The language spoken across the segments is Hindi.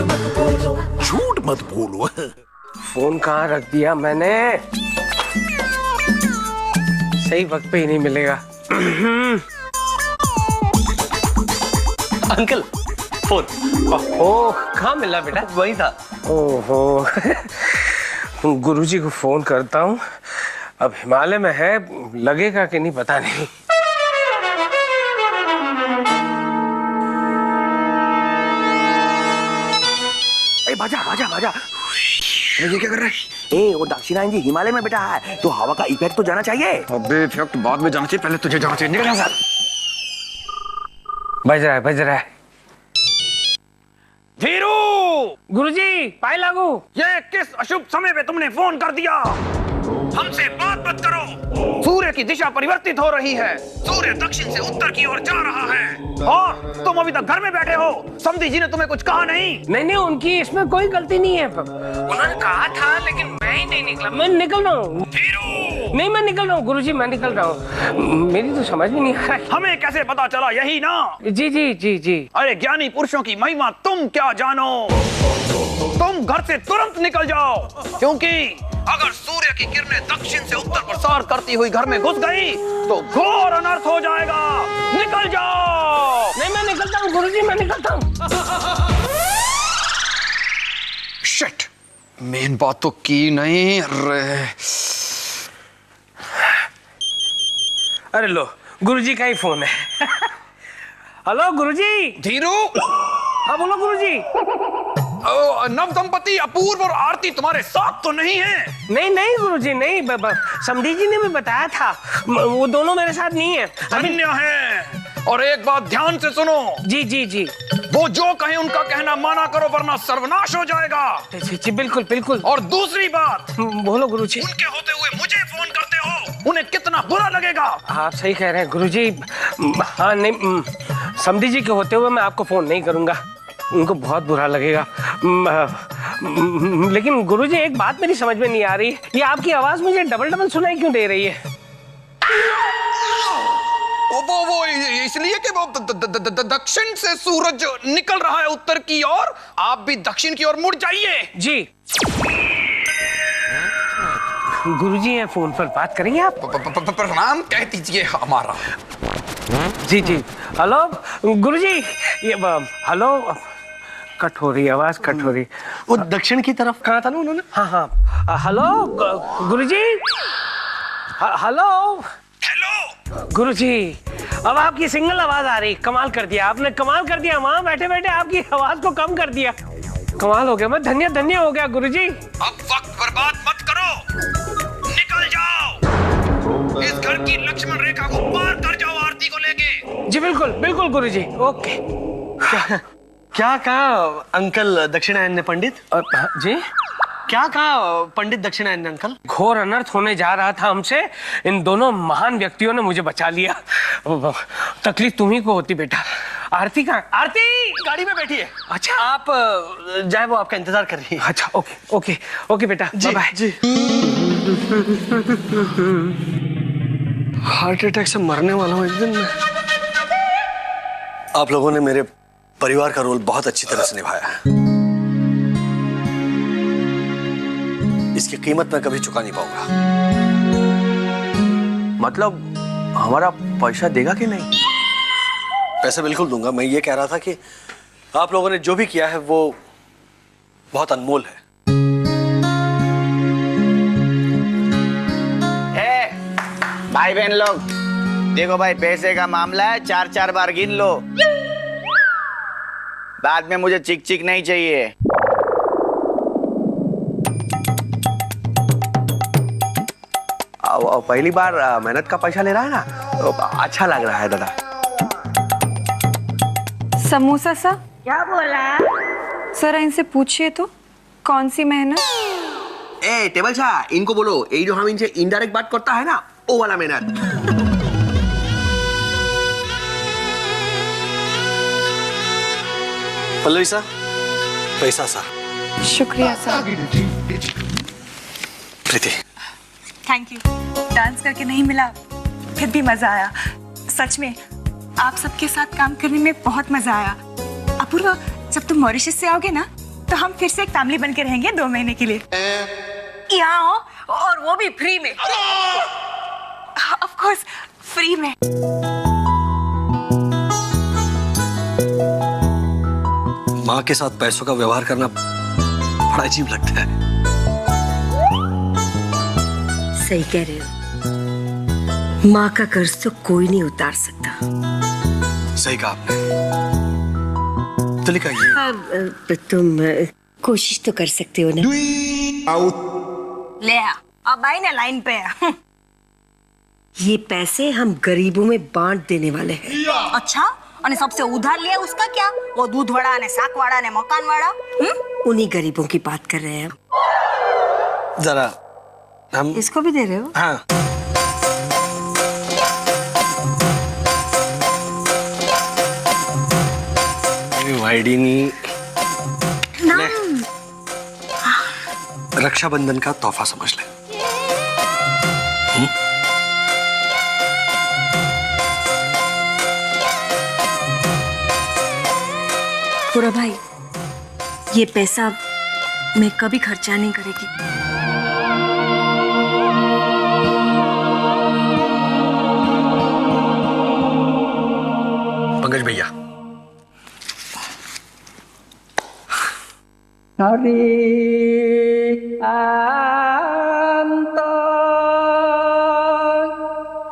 झूठ मत बोलो। फोन कहाँ रख दिया मैंने? सही वक्त पे ही नहीं मिलेगा। Uncle phone. ओह कहाँ मिला बेटा? वही था। ओहो गुरुजी को फोन करता हूँ। अब हिमालय में है, लगेगा कि नहीं पता नहीं। भाजा भाजा भाजा। ये क्या कर रहा है? वो दक्षिणायन जी हिमालय में बैठा है, तो हवा का इफेक्ट तो जाना चाहिए। अबे इफेक्ट बाद में जाना चाहिए, पहले तुझे जाना चाहिए। निकल यहाँ से। बज रहा है। धीरू! गुरुजी पाए लागू। ये किस अशुभ समय पे तुमने फोन कर दिया? हमसे बात मत करो। सूर्य की दिशा परिवर्तित हो रही है, सूर्य दक्षिण से उत्तर की ओर जा रहा है और तुम अभी तक घर में बैठे हो। समधी जी ने तुम्हें कुछ कहा नहीं? नहीं उनकी इसमें कोई गलती नहीं है। उन्होंने कहा था लेकिन मैं ही नहीं निकला। मैं निकल रहा हूँ। नहीं मैं निकल रहा हूँ गुरुजी, मैं निकल रहा हूँ। मेरी तो समझ में नहीं आ रहा। हमें कैसे पता चला? यही ना? जी। अरे ज्ञानी पुरुषों की महिमा तुम क्या जानो। तुम घर से तुरंत निकल जाओ, क्योंकि अगर सूर्य की किरणें दक्षिण से उत्तर प्रसार करती हुई घर में घुस गई तो घोर अनर्थ हो जाएगा। निकल जाओ। नहीं मैं निकलता हूँ गुरुजी, मैं निकलता हूँ। शिट, मेन बात तो की नहीं। अरे लो गुरुजी का ही फोन है। हेलो गुरुजी। धीरू! हाँ बोलो गुरुजी। नव दंपति अपूर्व और आरती तुम्हारे साथ तो नहीं है? नहीं गुरुजी नहीं, समधी जी ने भी बताया था, वो दोनों मेरे साथ नहीं है। धन्य है। और एक बात ध्यान से सुनो। जी। वो जो कहे उनका कहना माना करो, वरना सर्वनाश हो जाएगा। जी बिल्कुल। और दूसरी बात, बोलो गुरुजी। उनके होते हुए मुझे फोन करते हो, उन्हें कितना बुरा लगेगा। आप सही कह रहे हैं गुरुजी। हाँ नहीं, समधी जी के होते हुए मैं आपको फोन नहीं करूंगा, उनको बहुत बुरा लगेगा। लेकिन गुरुजी एक बात मेरी समझ में नहीं आ रही, ये आपकी आवाज मुझे डबल सुनाई क्यों दे रही है? वो इसलिए कि वो दक्षिण से सूरज निकल रहा है उत्तर की ओर। आप भी दक्षिण की ओर मुड़ जाइए। जी गुरुजी हैं, फोन पर बात करेंगे आप? प्रणाम कह दीजिए हमारा। जी हेलो गुरुजी। ये हेलो, कट हो रही आवाज, कट हो रही। वो दक्षिण की तरफ कहा था ना उन्होंने? हाँ हेलो गुरुजी। हेलो गुरुजी, अब आपकी सिंगल आवाज आ रही। कमाल कर दिया आपने, कमाल कर दिया। वहां बैठे बैठे आपकी आवाज को कम कर दिया। कमाल हो गया, मैं धन्य हो गया गुरुजी। अब वक्त बर्बाद मत करो, निकल जाओ। इस घर की लक्ष्मण रेखा को पार कर जाओ आरती को लेके। जी बिल्कुल गुरुजी। ओके। क्या कहा अंकल दक्षिणायन ने पंडित? जी क्या कहा पंडित दक्षिणायन ने अंकल? घोर अनर्थ होने जा रहा था हमसे, इन दोनों महान व्यक्तियों ने मुझे बचा लिया। तकलीफ तुम्ही को होती बेटा। आरती कहाँ? आरती गाड़ी में बैठी है। अच्छा आप जाए, वो आपका इंतजार कर रही है। अच्छा ओके बेटा, बाय जी। हार्ट अटैक से मरने वाला हूँ एक दिन में। आप लोगों ने मेरे परिवार का रोल बहुत अच्छी तरह से निभाया है। इसकी कीमत मैं कभी चुका नहीं पाऊंगा। मतलब हमारा पैसा देगा कि नहीं? पैसे बिल्कुल दूंगा। मैं ये कह रहा था कि आप लोगों ने जो भी किया है वो बहुत अनमोल है। भाई बहन लोग देखो भाई, पैसे का मामला है, 4 बार गिन लो। बाद में मुझे चिक नहीं चाहिए। पहली बार मेहनत का पैसा ले रहा है ना, तो अच्छा लग रहा है दादा। समोसा सा? क्या बोला? सर इनसे पूछिए तो, कौन सी मेहनत? ए टेबल शाह, इनको बोलो ये जो हम इनसे इनडायरेक्ट बात करता है ना, वो वाला मेहनत। पल्लवी सा, पैसा सा। शुक्रिया sir. Preeti, thank you. Dance करके नहीं मिला, फिर भी मजा आया। सच में आप सबके साथ काम करने में बहुत मजा आया। अपूर्वा, जब तुम मॉरिशस से आओगे ना, तो हम फिर से एक फैमिली बन के रहेंगे 2 महीने के लिए यहाँ हो, और वो भी फ्री में। ऑफ कोर्स फ्री में। माँ के साथ पैसों का व्यवहार करना बड़ा अजीब लगता है। सही कह रहे हो, माँ का कर्ज तो कोई नहीं उतार सकता। सही कहा आपने। तुलिका ये अब तुम कोशिश तो कर सकते हो ना। ले आ, अब आई ना लाइन पे। ये पैसे हम गरीबों में बांट देने वाले हैं। अच्छा, और सबसे उधार लिया उसका क्या? वो दूध वाला ने, साक वाला ने, मकान वाला। उन्हीं गरीबों की बात कर रहे हैं हम। जरा हम इसको भी दे रहे हो? हाँ। वाइडिनी रक्षाबंधन का तोहफा समझ ले। पूरा भाई, ये पैसा मैं कभी खर्चा नहीं करेगी। पंकज भैया,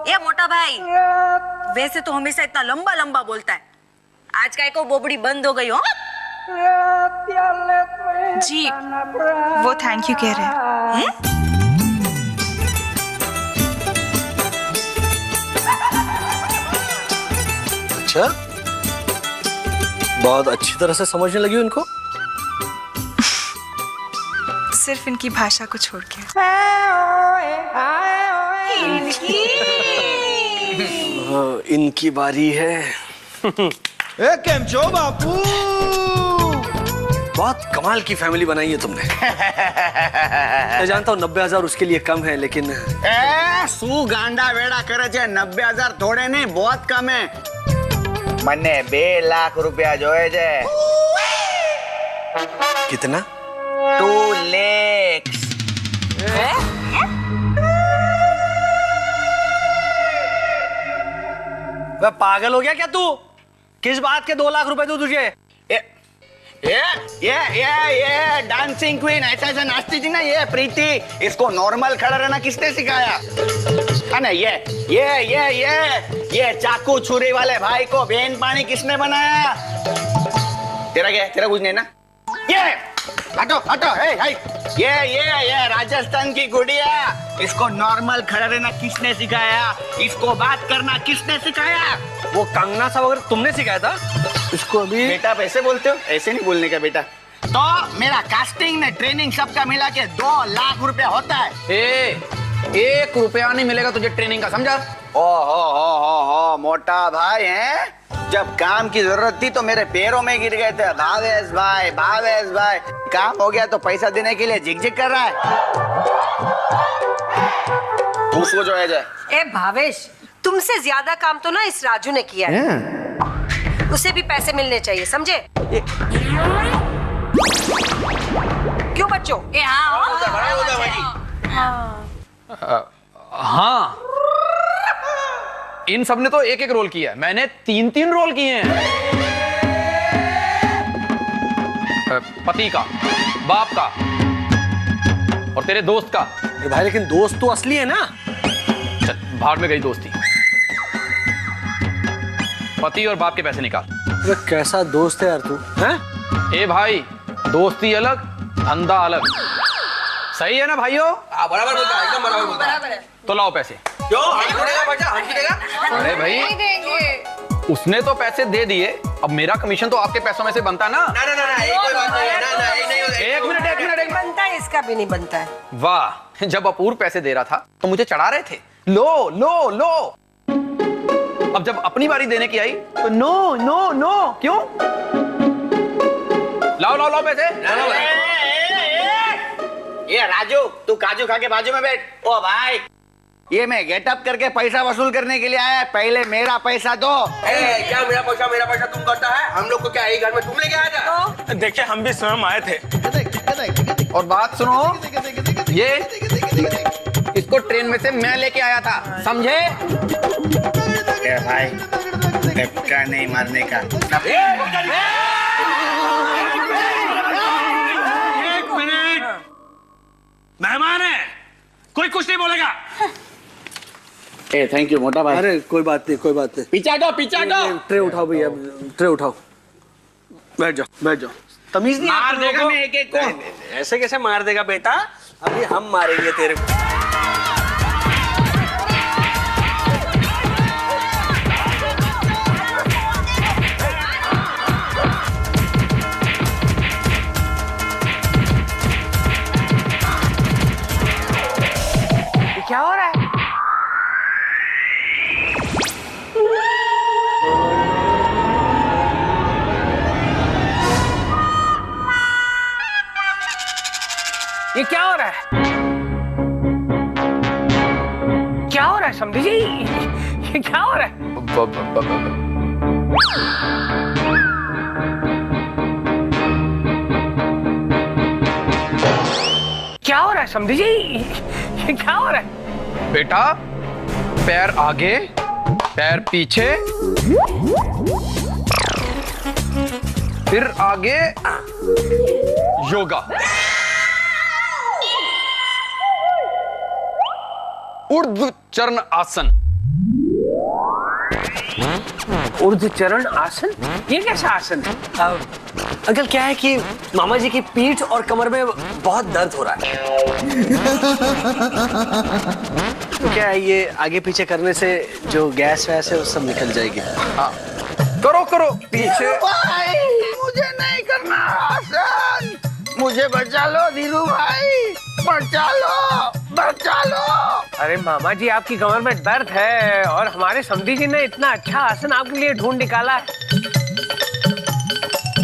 ये मोटा भाई, वैसे तो हमेशा इतना लंबा लंबा बोलता है, आज का को बोबड़ी बंद हो गई हो। जी वो थैंक यू कह रहे हैं। अच्छा, बहुत अच्छी तरह से समझने लगी हो इनको। सिर्फ इनकी भाषा को छोड़ के। इनकी बारी है। केम छो बापू? बहुत कमाल की फैमिली बनाई है तुमने। मैं जानता हूँ 90,000 उसके लिए कम है, लेकिन सू गांडा वेड़ा करे छे। 90,000 थोड़े नहीं, बहुत कम है। मने 2 लाख रुपया जोए छे। कितना? 2 lakhs। वह पागल हो गया क्या तू? किस बात के 2 लाख रुपए दूं तुझे? ये डांसिंग क्वीन ऐसा नाचती थी ना, ये प्रीति। इसको नॉर्मल खड़ा रहना किसने सिखाया? है ना, ये चाकू छुरी वाले भाई को बेन पानी किसने बनाया? तेरा क्या? तेरा कुछ नहीं ना? ये हटो, हे। ये राजस्थान की गुड़िया। इसको नॉर्मल खड़ा रहना किसने सिखाया? इसको बात करना किसने सिखाया? वो कंगना सा वगैरह तुमने सिखाया था इसको? अभी बेटा पैसे बोलते हो, ऐसे नहीं बोलने का बेटा। तो मेरा कास्टिंग ने ट्रेनिंग सबका मिला के 2 लाख रुपया होता है। 1 रुपया नहीं मिलेगा तुझे ट्रेनिंग का, समझा? हो मोटा भाई है। जब काम की जरूरत थी तो मेरे पैरों में गिर गए थे। भावेश भाई काम हो गया तो पैसा देने के लिए झिक कर रहा है। उसको जो है ए भावेश, तुमसे ज्यादा काम तो ना इस राजू ने किया है। उसे भी पैसे मिलने चाहिए, समझे? क्यों बच्चों? हाँ, इन सब ने तो 1-1 रोल किया है, मैंने 3-3 रोल किए हैं। पति का, बाप का और तेरे दोस्त का। भाई लेकिन दोस्त तो असली है ना। चल, भाड़ में गई दोस्ती। पति और बाप के पैसे निकाल। ये कैसा दोस्त है यार तू? हैं? ए भाई, दोस्ती अलग, धंधा अलग। सही है ना भाइयों? बराबर बोलता है, एकदम बराबर बोलता है। तो लाओ पैसे। क्यों? हम देगा बच्चा, हम देगा। अरे भाई, उसने तो पैसे दे दिए, अब मेरा कमीशन तो आपके पैसों में से बनता ना। ना, ये कोई बात नहीं है। ना, ये नहीं होता। एक मिनट। बनता है, इसका भी नहीं बनता है। वाह, जब अपूर्व पैसे दे रहा था तो मुझे चढ़ा रहे थे, लो। अब जब अपनी बारी देने की आई तो नो। क्यों? लाओ पैसे। ये राजू, तू काजू खा के बाजू में बैठ। ओ भाई, ये मैं गेटअप करके पैसा वसूल करने के लिए आया, पहले मेरा पैसा दो। क्या मेरा पैसा तुम करता है? हम लोग को क्या घर में तुम लेके आया था? देखिए हम भी स्वयं आए थे। और बात सुनो, ये इसको ट्रेन में से मैं लेके आया था, समझे? भाई धक्का नहीं मारने का। एक मिनट, मेहमान है, कोई कुछ नहीं बोलेगा। थैंक यू मोटा भाई। अरे कोई बात नहीं। पीछा दो। ट्रे उठाओ भैया, ट्रे उठाओ। बैठ जाओ। तमीज नहीं मार आप देगा लोगों को? मैं एक को। ऐसे कैसे मार देगा बेटा? अभी हम मारेंगे तेरे को। ये क्या हो रहा है? ये क्या हो रहा है? क्या हो रहा है समधी जी? ये क्या हो रहा है? क्या हो रहा है समधी जी? ये क्या हो रहा है? बेटा, पैर आगे, पैर पीछे, फिर आगे, योगा। ऊर्ध्व चरण आसन। ऊर्ध्व चरण आसन? ये कैसा आसन है? अंकल क्या है कि मामा जी की पीठ और कमर में बहुत दर्द हो रहा है। तो क्या है, ये आगे पीछे करने से जो गैस वैस है वो सब निकल जाएगी। हाँ, करो पीछे। भाई मुझे नहीं करना आसान, मुझे बचा लो धीरू भाई, बचा लो। अरे मामा जी, आपकी कमर में दर्द है और हमारे समधी जी ने इतना अच्छा आसन आपके लिए ढूंढ निकाला है,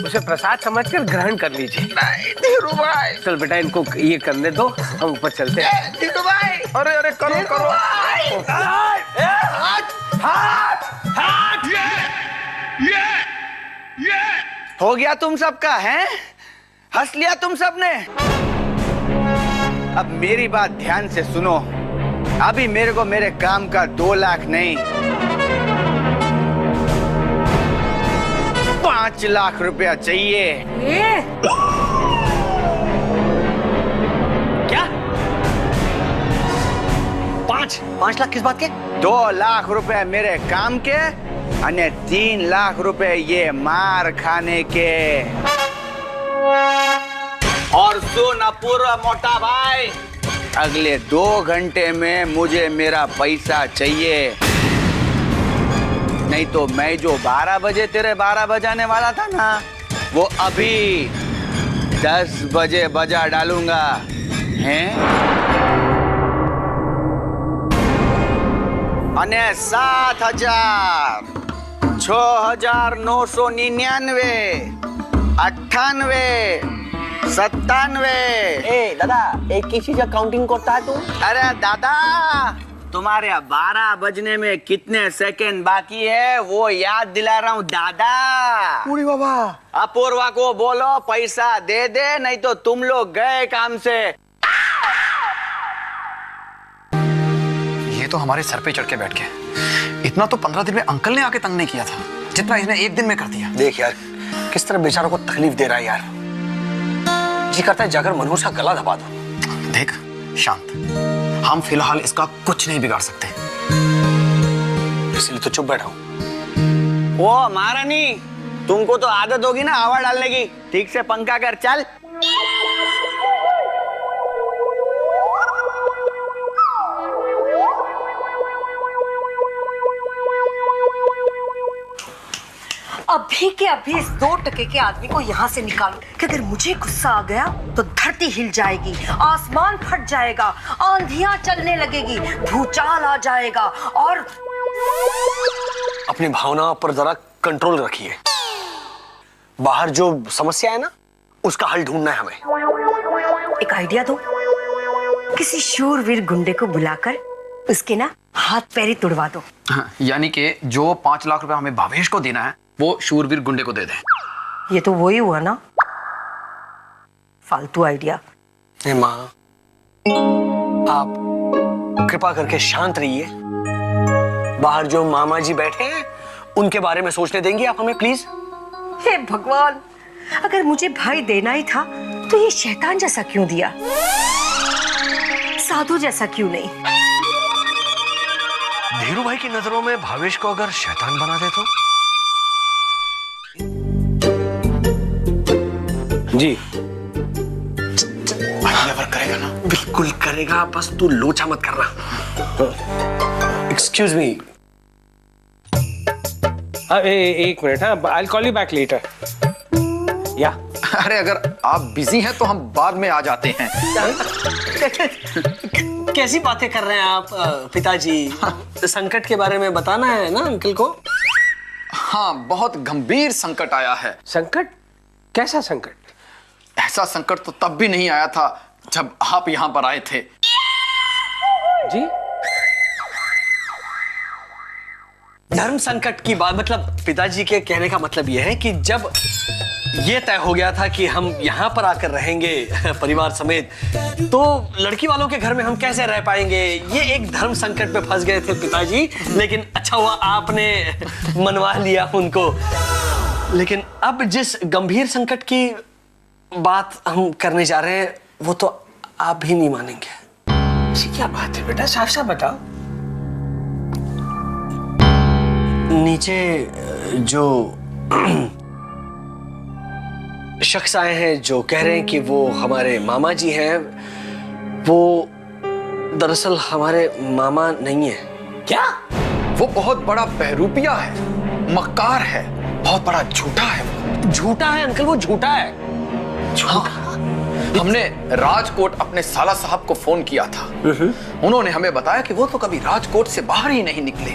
उसे प्रसाद समझकर ग्रहण कर लीजिए। नहीं धीरू भाई। चल बेटा, इनको ये करने दो, हम ऊपर चलते हैं। धीरू भाई। अरे करो। हो गया तुम सबका, है? हंस लिया तुम सबने? अब मेरी बात ध्यान से सुनो। अभी मेरे को मेरे काम का 2 लाख नहीं 5 लाख रुपया चाहिए। क्या? 5 लाख किस बात के? 2 लाख रुपए मेरे काम के और 3 लाख रुपए ये मार खाने के। और सुन अपूर्व मोटा भाई, अगले 2 घंटे में मुझे मेरा पैसा चाहिए, नहीं तो मैं जो 12 बजे तेरे 12 बजाने वाला था ना, वो अभी 10 बजे बजा डालूंगा, हैं? અને 7,000 6,999 98 97। दादा एक ही चीज काउंटिंग करता है तू? अरे दादा, तुम्हारे 12 बजने में कितने सेकंड बाकी है वो याद दिला रहा हूँ दादा। पूरी बाबा। अपूर्वा को बोलो पैसा दे दे, नहीं तो तुम लोग गए काम से। ये तो हमारे सर पे चढ़ के बैठ गए। इतना तो 15 दिन में अंकल ने आके तंग नहीं किया था जितना इसने 1 दिन में कर दिया। देख यार, किस तरह बेचारों को तकलीफ दे रहा है यार। जी करता है जाकर मनोज का गला दबा दो। देख शांत, हम फिलहाल इसका कुछ नहीं बिगाड़ सकते, इसलिए तो चुप बैठा हूं। वो महारानी, तुमको तो आदत होगी ना हवा डालने की, ठीक से पंखा कर चल। अभी के अभी इस 2 टके के आदमी को यहाँ से निकालो, कि अगर मुझे गुस्सा आ गया तो धरती हिल जाएगी, आसमान फट जाएगा, आंधियां चलने लगेगी, भूचाल आ जाएगा। और अपनी भावनाओं पर जरा कंट्रोल रखिए। बाहर जो समस्या है ना, उसका हल ढूंढना है हमें। एक आइडिया दो, किसी शूरवीर गुंडे को बुलाकर उसके ना हाथ पैर ही तुड़वा दो। हाँ, यानी कि जो 5 लाख रुपए हमें भावेश को देना है वो शूरवीर गुंडे को दे दे। ये तो वही हुआ ना, फालतू आइडिया। माँ, आप कृपा करके शांत रहिए। बाहर जो मामा जी बैठे हैं उनके बारे में सोचने देंगे आप हमें, प्लीज। हे भगवान, अगर मुझे भाई देना ही था तो ये शैतान जैसा क्यों दिया, साधु जैसा क्यों नहीं? धीरू भाई की नजरों में भावेश को अगर शैतान बना दे तो? जी भाई नेवर करेगा ना? बिल्कुल करेगा, बस तू लोचा मत करना। Excuse me. एक मिनट, हाँ, I call you back later. या अरे अगर आप बिजी हैं तो हम बाद में आ जाते हैं। कैसी बातें कर रहे हैं आप पिताजी? संकट के बारे में बताना है ना अंकल को। हाँ, बहुत गंभीर संकट आया है। संकट? कैसा संकट? ऐसा संकट तो तब भी नहीं आया था जब आप यहाँ पर आए थे। जी धर्म संकट की बात, मतलब पिताजी के कहने का मतलब यह है कि जब ये तय हो गया था कि हम यहाँ पर आकर रहेंगे परिवार समेत, तो लड़की वालों के घर में हम कैसे रह पाएंगे, ये एक धर्म संकट में फंस गए थे पिताजी। लेकिन अच्छा हुआ आपने मनवा लिया उनको। लेकिन अब जिस गंभीर संकट की बात हम करने जा रहे हैं वो तो आप भी नहीं मानेंगे। ऐसी क्या बात है बेटा, साफ साफ बताओ। नीचे जो शख्स आए हैं जो कह रहे हैं कि वो हमारे मामा जी हैं, वो दरअसल हमारे मामा नहीं है। क्या? वो बहुत बड़ा बहरूपिया है, मक्कार है, बहुत बड़ा झूठा है। झूठा है अंकल, वो झूठा है। हमने राजकोट अपने साला साहब को फोन किया था। उन्होंने हमें बताया कि वो तो कभी राजकोट से बाहर ही नहीं निकले।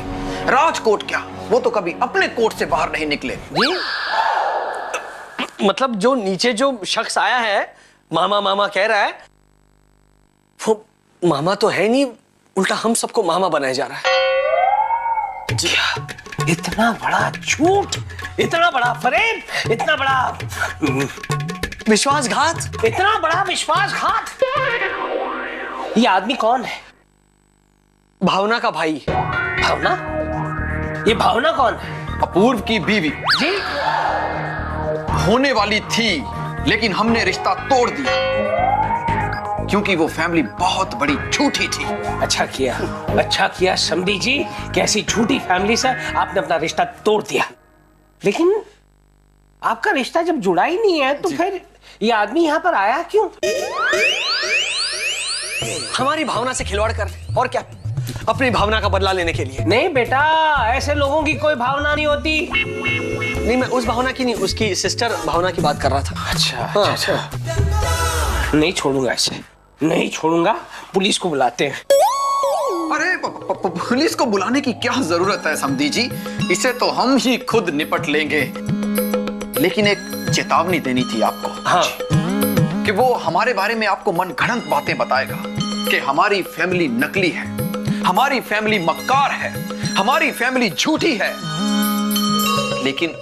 राजकोट क्या, वो तो कभी अपने कोट से बाहर नहीं निकले। जी मतलब जो नीचे जो शख्स आया है, मामा मामा कह रहा है, वो मामा तो है नहीं, उल्टा हम सबको मामा बनाया जा रहा है। जी इतना बड़ा झूठ, इतना बड़ा फरेब, इतना बड़ा विश्वासघात, इतना बड़ा विश्वासघात। ये आदमी कौन है? भावना का भाई। भावना? ये भावना कौन है? अपूर्व की बीवी जी होने वाली थी, लेकिन हमने रिश्ता तोड़ दिया क्योंकि वो फैमिली बहुत बड़ी झूठी थी। अच्छा किया समधी जी, कैसी झूठी फैमिली से आपने अपना रिश्ता तोड़ दिया। लेकिन आपका रिश्ता जब जुड़ा ही नहीं है तो फिर ये आदमी यहाँ पर आया क्यों? हमारी भावना से खिलवाड़ कर, और क्या, अपनी भावना का बदला लेने के लिए। नहीं बेटा, ऐसे लोगों की कोई भावना नहीं होती। नहीं, मैं उस भावना की नहीं, उसकी सिस्टर भावना की बात कर रहा था। अच्छा। नहीं छोड़ूंगा ऐसे, नहीं छोड़ूंगा। पुलिस को बुलाते हैं। अरे पुलिस को बुलाने की क्या जरूरत है समधी जी, इसे तो हम ही खुद निपट लेंगे। लेकिन एक चेतावनी देनी थी आपको। हाँ। कि वो हमारे बारे में आपको मनगढ़ंत बातें बताएगा कि हमारी फैमिली नकली है, हमारी फैमिली मक्कार है, हमारी फैमिली झूठी है। लेकिन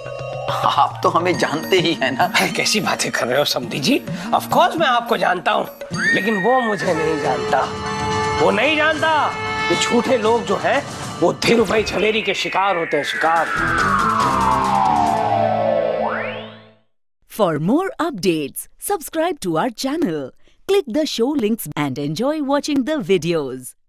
आप तो हमें जानते ही हैं ना। कैसी बातें कर रहे हो समधी जी? ऑफ कोर्स मैं आपको जानता हूँ, लेकिन वो मुझे नहीं जानता। वो नहीं जानता कि झूठे लोग जो हैं वो धीरू भाई झवेरी के शिकार होते हैं, शिकार। For more updates, subscribe to our channel, click the show links and enjoy watching the videos.